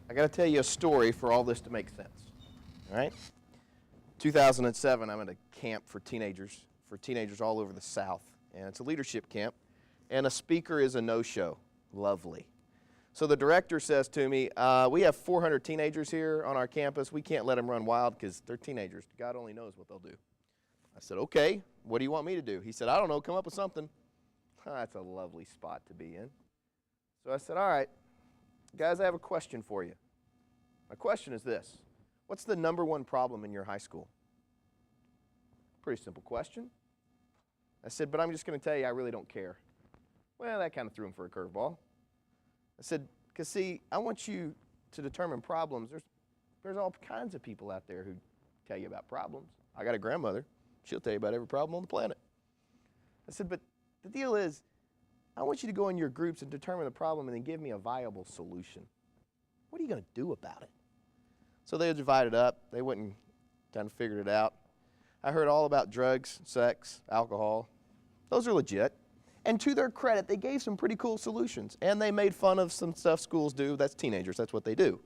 I got to tell you a story for all this to make sense. All right? 2007, I'm at a camp for teenagers all over the South, and it's a leadership camp, and a speaker is a no-show. Lovely. So the director says to me, we have 400 teenagers here on our campus. We can't let them run wild because they're teenagers. God only knows what they'll do. I said, okay, what do you want me to do? He said, I don't know, come up with something. That's a lovely spot to be in. So I said, all right, guys, I have a question for you. My question is this. What's the number one problem in your high school? Pretty simple question. I said, but I'm just going to tell you I really don't care. Well, that kind of threw him for a curveball. I said, because see, I want you to determine problems. There's all kinds of people out there who tell you about problems. I got a grandmother. She'll tell you about every problem on the planet. I said, but the deal is, I want you to go in your groups and determine the problem and then give me a viable solution. What are you going to do about it? So they divided up. They went and kind of figured it out. I heard all about drugs, sex, alcohol. Those are legit. And to their credit, they gave some pretty cool solutions. And they made fun of some stuff schools do. That's teenagers. That's what they do.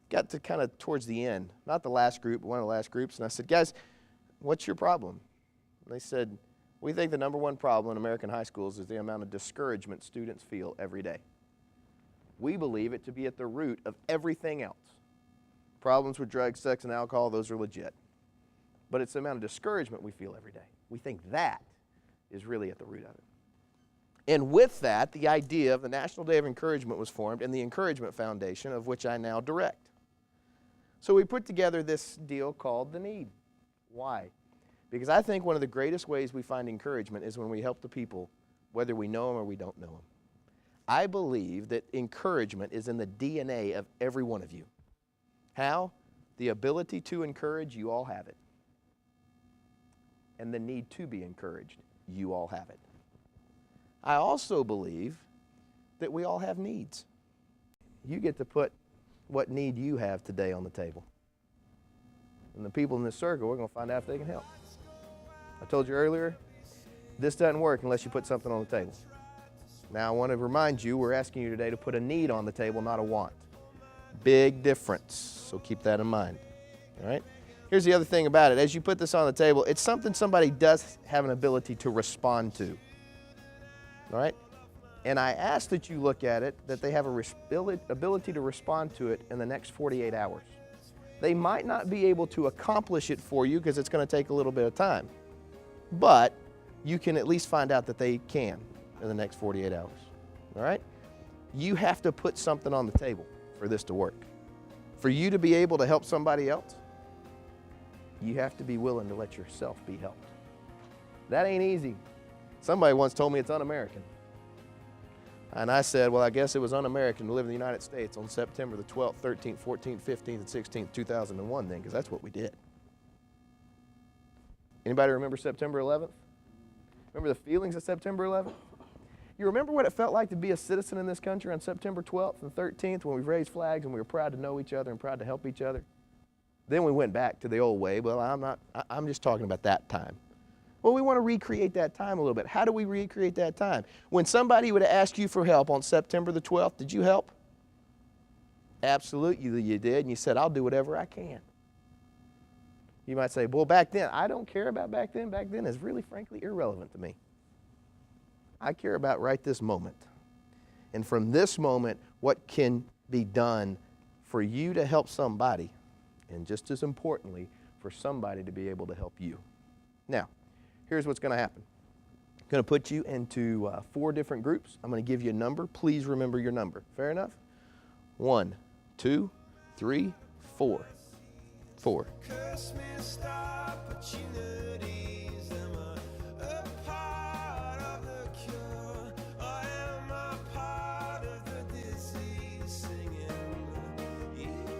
Got to kind of towards the end, not the last group, but one of the last groups, and I said, guys, what's your problem? And they said, we think the number one problem in American high schools is the amount of discouragement students feel every day. We believe it to be at the root of everything else. Problems with drugs, sex, and alcohol, those are legit. But it's the amount of discouragement we feel every day. We think that is really at the root of it. And with that, the idea of the National Day of Encouragement was formed and the Encouragement Foundation, of which I now direct. So we put together this deal called the Need. Why? Because I think one of the greatest ways we find encouragement is when we help the people, whether we know them or we don't know them. I believe that encouragement is in the DNA of every one of you. How? The ability to encourage, you all have it. And the need to be encouraged, you all have it. I also believe that we all have needs. You get to put what need you have today on the table. And the people in this circle, we're going to find out if they can help. I told you earlier, this doesn't work unless you put something on the table. Now, I want to remind you, we're asking you today to put a need on the table, not a want. Big difference, so keep that in mind, all right? Here's the other thing about it. As you put this on the table, it's something somebody does have an ability to respond to, all right? And I ask that you look at it, that they have a ability to respond to it in the next 48 hours. They might not be able to accomplish it for you because it's going to take a little bit of time, but you can at least find out that they can in the next 48 hours, all right? You have to put something on the table for this to work. For you to be able to help somebody else, you have to be willing to let yourself be helped. That ain't easy. Somebody once told me it's un-American. And I said, well, I guess it was un-American to live in the United States on September the 12th, 13th, 14th, 15th, and 16th, 2001 then, because that's what we did. Anybody remember September 11th? Remember the feelings of September 11th? You remember what it felt like to be a citizen in this country on September 12th and 13th when we raised flags and we were proud to know each other and proud to help each other? Then we went back to the old way. Well, I'm just talking about that time. Well, we want to recreate that time a little bit. How do we recreate that time? When somebody would ask you for help on September the 12th, did you help? Absolutely you did, and you said, I'll do whatever I can. You might say, well, back then, I don't care about back then. Back then is really, frankly, irrelevant to me. I care about right this moment. And from this moment, what can be done for you to help somebody, and just as importantly, for somebody to be able to help you. Now, here's what's going to happen. I'm going to put you into 4 different groups. I'm going to give you a number. Please remember your number. Fair enough? 1, 2, 3, 4. 4.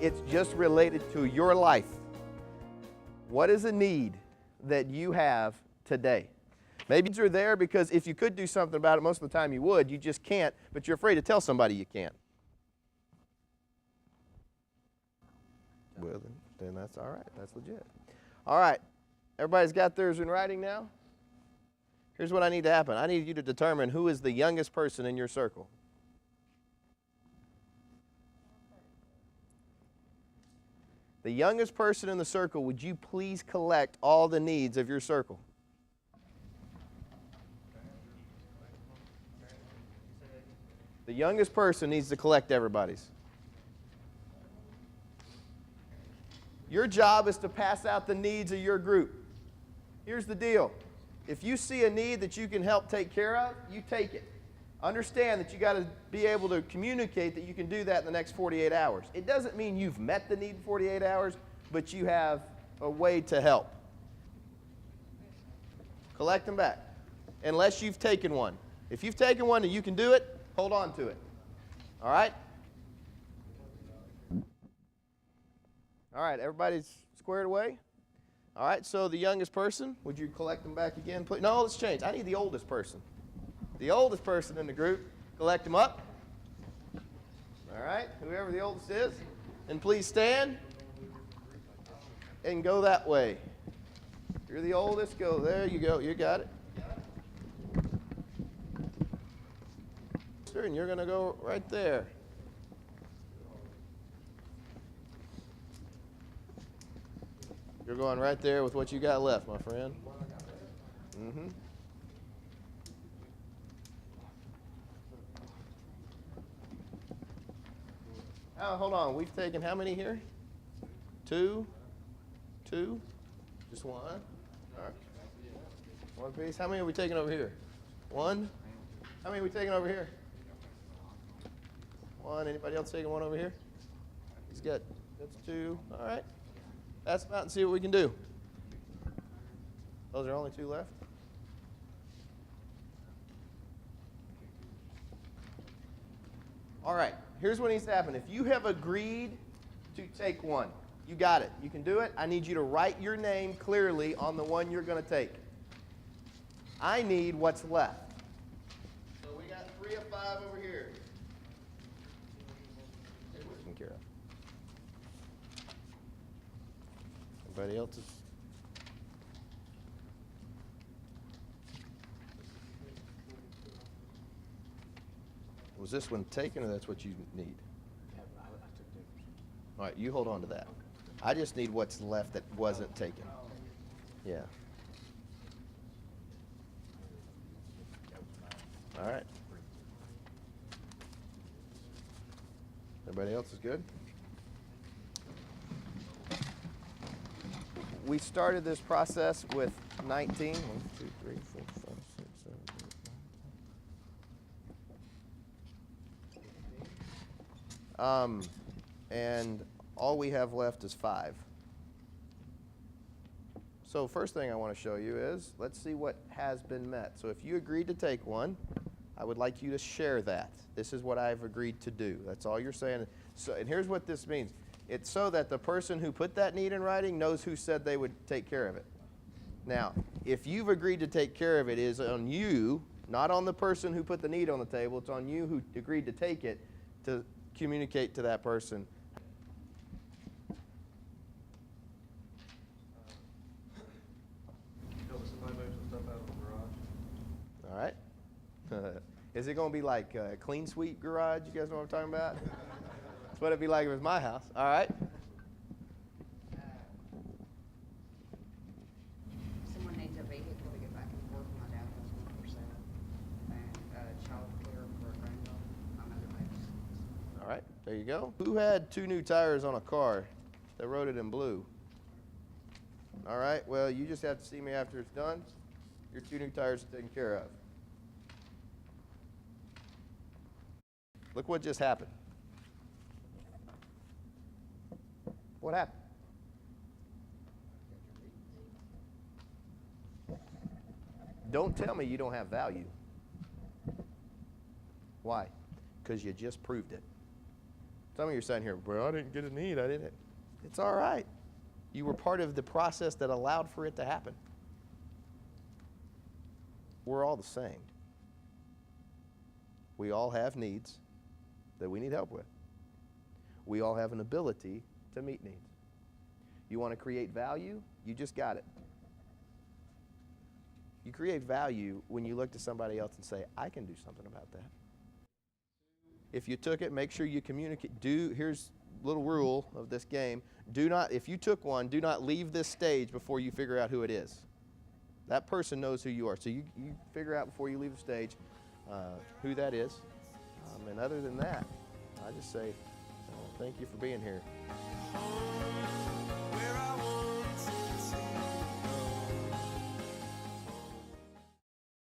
It's just related to your life. What is a need that you have today? Maybe you're there because if you could do something about it, most of the time you would. You just can't, but you're afraid to tell somebody you can't. Well, then that's all right. That's legit. All right. Everybody's got theirs in writing now? Here's what I need to happen. I need you to determine who is the youngest person in your circle. The youngest person in the circle, would you please collect all the needs of your circle? The youngest person needs to collect everybody's. Your job is to pass out the needs of your group. Here's the deal. If you see a need that you can help take care of, you take it. Understand that you got to be able to communicate that you can do that in the next 48 hours. It doesn't mean you've met the need in 48 hours, but you have a way to help. Collect them back, unless you've taken one. If you've taken one and you can do it, hold on to it. All right? All right, everybody's squared away? All right, so the youngest person, would you collect them back again, please? No, let's change. I need the oldest person. The oldest person in the group, collect them up. All right, whoever the oldest is. And please stand and go that way. You're the oldest, go there, you go, you got it. And you're going to go right there. You're going right there with what you got left, my friend. Mm-hmm. Oh, hold on. We've taken how many here? Two? Just one? All right. One piece. How many are we taking over here? One? How many are we taking over here? One. Anybody else taking one over here? He's got, that's two. All right. Pass them out and see what we can do. Those are only two left. All right. Here's what needs to happen. If you have agreed to take one, you got it. You can do it. I need you to write your name clearly on the one you're going to take. I need what's left. So we got 3 of 5 over here. Taken care of. Everybody else is. Was this one taken, or that's what you need? All right, you hold on to that. I just need what's left that wasn't taken. Yeah. All right. Everybody else is good? We started this process with 19. 1, 2, 3, 4, 5, 6, 7, 8, 9. And all we have left is 5. So first thing I want to show you is, let's see what has been met. So if you agreed to take one, I would like you to share that. This is what I've agreed to do. That's all you're saying. So, and here's what this means. It's so that the person who put that need in writing knows who said they would take care of it. Now, if you've agreed to take care of it, it is on you, not on the person who put the need on the table. It's on you who agreed to take it to communicate to that person. Somebody move some stuff out of the garage. All right. Is it going to be like a clean sweep garage? You guys know what I'm talking about? That's what it'd be like if it was my house. All right. Someone needs a vehicle to get back and forth. My dad has one for sale. And child care for a granddaughter. My mother makes. All right. There you go. Who had 2 new tires on a car that wrote it in blue? All right. Well, you just have to see me after it's done. Your 2 new tires are taken care of. Look what just happened. What happened? Don't tell me you don't have value. Why? Because you just proved it. Some of you are saying here, bro, I didn't get a need. I didn't. It's all right. You were part of the process that allowed for it to happen. We're all the same. We all have needs that we need help with. We all have an ability to meet needs. You want to create value? You just got it. You create value when you look to somebody else and say, I can do something about that. If you took it, make sure you communicate. Here's little rule of this game: do not, if you took one, do not leave this stage before you figure out who it is. That person knows who you are, so you figure out before you leave the stage who that is. And other than that, I just say thank you for being here. Where I